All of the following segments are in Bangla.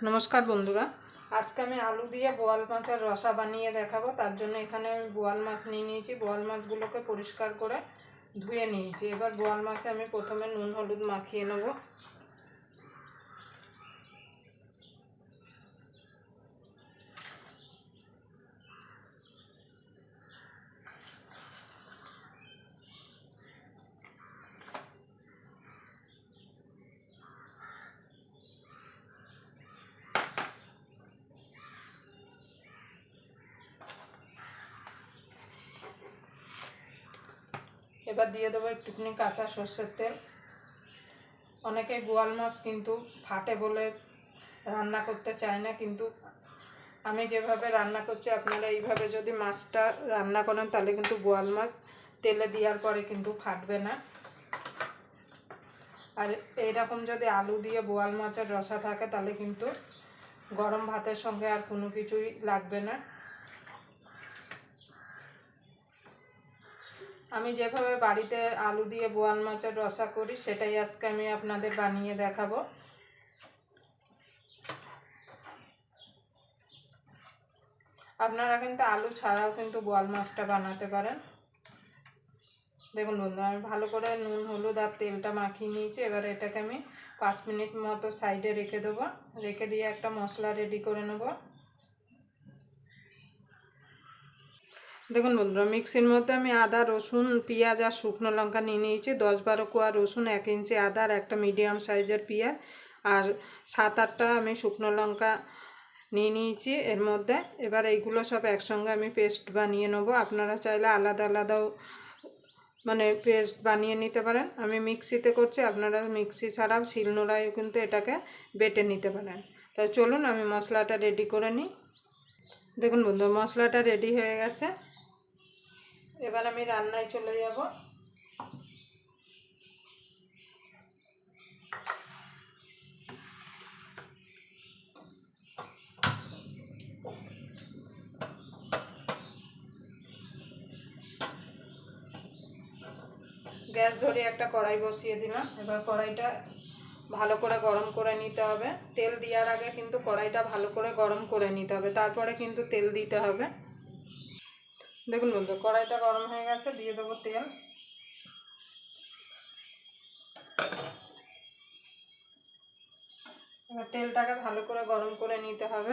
নমস্কার বন্ধুরা, আজকে আমি আলু দিয়ে বোয়াল মাছের রসা বানিয়ে দেখাবো। তার জন্য এখানে আমি বোয়াল মাছ নিয়ে নিয়েছি। বোয়াল মাছগুলোকে পরিষ্কার করে ধুয়ে নিয়েছি। এবার বোয়াল মাছে আমি প্রথমে নুন হলুদ মাখিয়ে নেব। এবার দিয়ে দেবো একটুখানি কাঁচা সর্ষের তেল। অনেকেই বোয়াল মাছ কিন্তু ফাটে বলে রান্না করতে চায় না, কিন্তু আমি যেভাবে রান্না করছি আপনারা এইভাবে যদি মাছটা রান্না করেন তাহলে কিন্তু বোয়াল মাছ তেলে দেওয়ার পরে কিন্তু ফাটবে না। আর এইরকম যদি আলু দিয়ে বোয়াল মাছের রসা থাকে তাহলে কিন্তু গরম ভাতের সঙ্গে আর কোনো কিছুই লাগবে না। আমি যেভাবে বাড়িতে আলু দিয়ে বোয়াল মাছের রসা করি সেটাই আজকে আমি আপনাদের বানিয়ে দেখাবো। আপনারা কিন্তু আলু ছাড়াও কিন্তু বোয়াল মাছটা বানাতে পারেন। দেখুন বন্ধু, আমি ভালো করে নুন হলুদ আর তেলটা মাখিয়ে নিয়েছি। এবার এটাকে আমি 5 মিনিট মতো সাইডে রেখে দেবো। রেখে দিয়ে একটা মশলা রেডি করে নেব। দেখুন বন্ধুরা, মিক্সির মধ্যে আমি আদা রসুন পেঁয়াজ আর শুকনো লঙ্কা নিয়ে নিয়েছি। 10-12 কোয়া রসুন, 1 ইঞ্চি আদা আর একটা মিডিয়াম সাইজের পেঁয়াজ আর 7-8টা আমি শুকনো লঙ্কা নিয়ে নিয়েছি এর মধ্যে। এবার এইগুলো সব একসঙ্গে আমি পেস্ট বানিয়ে নেব। আপনারা চাইলে আলাদা আলাদাও পেস্ট বানিয়ে নিতে পারেন। আমি মিক্সিতে করছি, আপনারা মিক্সি ছাড়াও শিলনোড়ায় কিন্তু এটাকে বেটে নিতে পারেন। তাই চলুন আমি মশলাটা রেডি করে নিই। দেখুন বন্ধু, মশলাটা রেডি হয়ে গেছে। এবার আমি রান্নায় চলে যাব। গ্যাস ধরে একটা কড়াই বসিয়ে দিলাম। এবার কড়াইটা ভালো করে গরম করে নিতে হবে। তেল দেওয়ার আগে কিন্তু কড়াইটা ভালো করে গরম করে নিতে হবে, তারপরে কিন্তু তেল দিতে হবে। দেখুন বন্ধু, কড়াইটা গরম হয়ে গেছে, দিয়ে দেবো তেল। এবার তেলটাকে ভালো করে গরম করে নিতে হবে।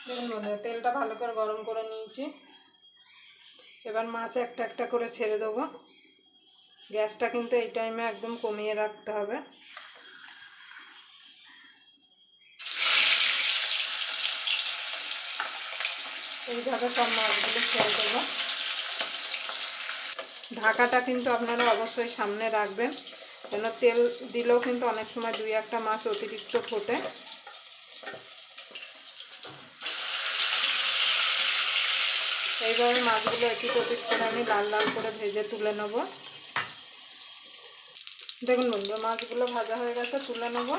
দেখুন বন্ধু, তেলটা ভালো করে গরম করে নিয়েছি। এবার মাছ একটা একটা করে ছেড়ে দেবো। গ্যাসটা কিন্তু এই টাইমে একদম কমিয়ে রাখতে হবে। এইভাবে সব মাছগুলো ছেড়ে দেবো। ঢাকাটা কিন্তু আপনারা অবশ্যই সামনে রাখবেন, কেন তেল দিলেও কিন্তু অনেক সময় 2-1টা মাছ অতিরিক্ত ফোটে। এইভাবে মাছগুলো একটু ওপিট করে আমি লাল লাল করে ভেজে তুলে নেব। দেখুন বন্ধু, মাছগুলো ভাজা হয়ে গেছে, তুলে নেব।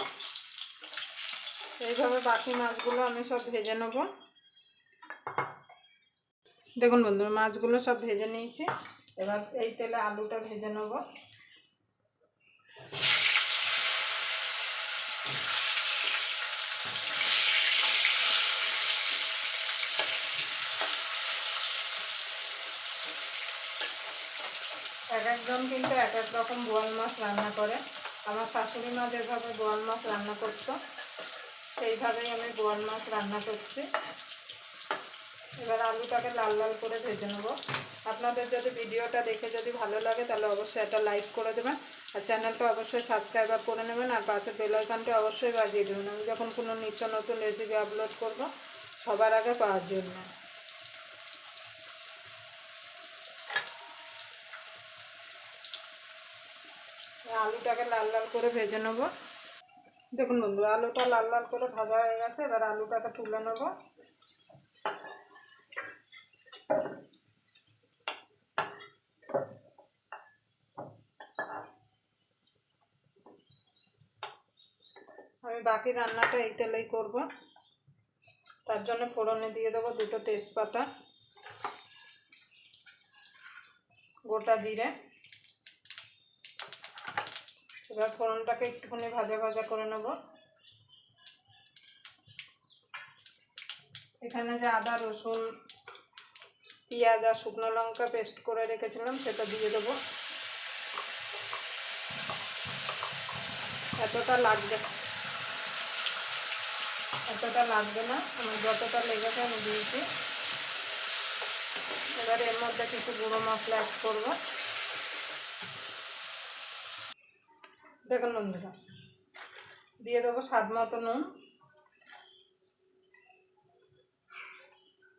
এইভাবে বাকি মাছগুলো আমি সব ভেজে নেব। দেখুন বন্ধু, মাছগুলো সব ভেজে নিয়েছি। এবার এই তেলে আলুটা ভেজে নেব। এক একজন কিন্তু এক এক রকম বোয়াল মাছ রান্না করে। আমার শাশুড়ি মা যেভাবে বোয়াল মাছ রান্না করতো সেইভাবেই আমি বোয়াল মাছ রান্না করছি। এবার আলুটাকে লাল লাল করে ভেজে নেব। আপনাদের যদি ভিডিওটা দেখে যদি ভালো লাগে তাহলে অবশ্যই একটা লাইক করে দেবেন, আর চ্যানেলটা অবশ্যই সাবস্ক্রাইব করে নেবেন, আর পাশে বেল আইকনটা অবশ্যই বাজিয়ে দেবেন, আমি যখন কোনো নিত্য নতুন রেসিপি আপলোড করব সবার আগে পাওয়ার জন্য। আলুটাকে লাল লাল করে ভেজে নেব। দেখুন বন্ধু, আলুটা লাল লাল করে ভাজা হয়ে গেছে। এবার আলুটাকে তুলে নেব। আমি বাকি রান্নাটা এই তেলেই করব। তার জন্য ফোড়নে দিয়ে দেবো 2টো তেজপাতা, গোটা জিরে। এবার ফোড়নটাকে একটুখানি ভাজা ভাজা করে নেব। এখানে যে আদা রসুন পেঁয়াজ আর শুকনো লঙ্কা পেস্ট করে রেখেছিলাম সেটা দিয়ে দেবো। এতটা লাগবে না, আমার যতটা লেগেছে আমি দিয়েছি। এবার এর মধ্যে কিছু গুঁড়ো মশলা অ্যাড করবো। দেখুন বন্ধুরা, দিয়ে দেবো স্বাদ মতো নুন,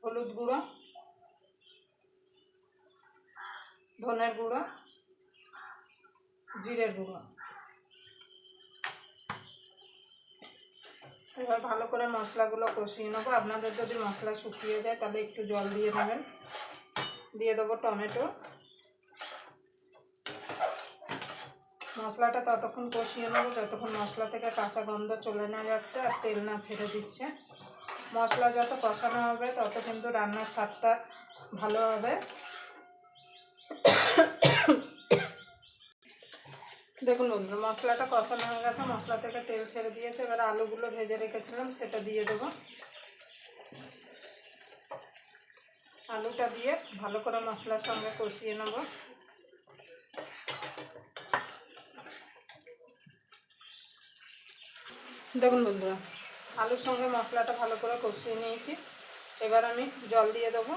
হলুদ গুঁড়ো, ধনের গুঁড়ো, জিরের গুঁড়ো। এবার ভালো করে মশলাগুলো কষিয়ে নেবো। আপনাদের যদি মশলা শুকিয়ে যায় তাহলে একটু জল দিয়ে দেবেন। দিয়ে দেবো টমেটো। মশলাটা ততক্ষণ কষিয়ে নেবো যতক্ষণ মশলা থেকে কাঁচা গন্ধ চলে না যাচ্ছে আর তেল না ছেড়ে দিচ্ছে। মশলা যত কষানো হবে তত কিন্তু রান্নার স্বাদটা ভালো হবে। দেখুন বন্ধু, মশলাটা কষানো হয়ে গেছে, মশলা থেকে তেল ছেড়ে দিয়েছে। এবার আলুগুলো ভেজে রেখেছিলাম সেটা দিয়ে দেবো। আলুটা দিয়ে ভালো করে মশলার সঙ্গে কষিয়ে নেব। দেখুন বন্ধুরা, আলুর সঙ্গে মশলাটা ভালো করে কষিয়ে নিয়েছি। এবার আমি জল দিয়ে দেবো।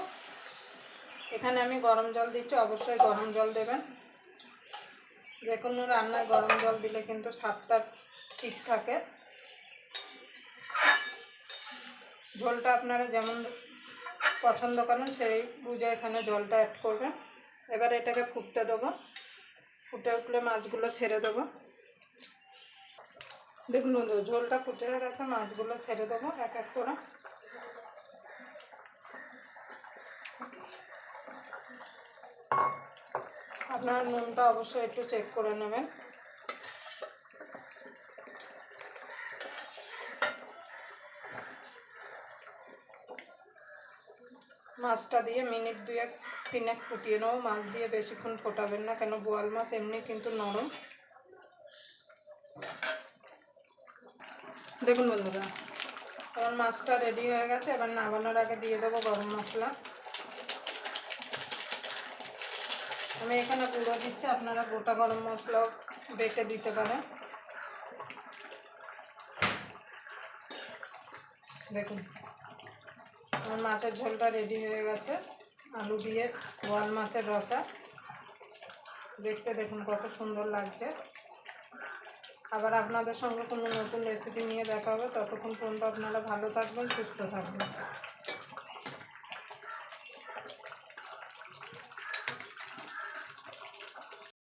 এখানে আমি গরম জল দিচ্ছি, অবশ্যই গরম জল দেবেন। যে কোনো রান্নায় গরম জল দিলে কিন্তু স্বাদটা ঠিক থাকে। ঝোলটা আপনারা যেমন পছন্দ করেন সেই বুঝে এখানে জলটা অ্যাড করবেন। এবার এটাকে ফুটতে দেবো। ফুটে উঠলে মাছগুলো ছেড়ে দেবো। দেখুন বন্ধু, ঝোলটা ফুটে গেছে, মাছগুলো ছেড়ে দেবো এক এক করে। আপনারা নুনটা অবশ্যই একটু চেক করে নেবেন। মাছটা দিয়ে মিনিট 2-3 ফুটিয়ে নেবো। মাছ দিয়ে বেশিক্ষণ ফোটাবেন না, কেন বোয়াল মাছ এমনি কিন্তু নরম। দেখুন বন্ধুরা, এবার মাছটা রেডি হয়ে গেছে। এবার নামানোর আগে দিয়ে দেবো গরম মশলা। আমি এখানে গুঁড়ো দিচ্ছি, আপনারা গোটা গরম মশলাও বেটে দিতে পারেন। দেখুন আমার মাছের ঝোলটা রেডি হয়ে গেছে। আলু দিয়ে বোয়াল মাছের রসা, দেখতে দেখুন কত সুন্দর লাগছে। আবার আপনাদের সঙ্গে কোনো নতুন রেসিপি নিয়ে দেখা হবে। ততক্ষণ পর্যন্ত আপনারা ভালো থাকবেন, সুস্থ থাকবেন।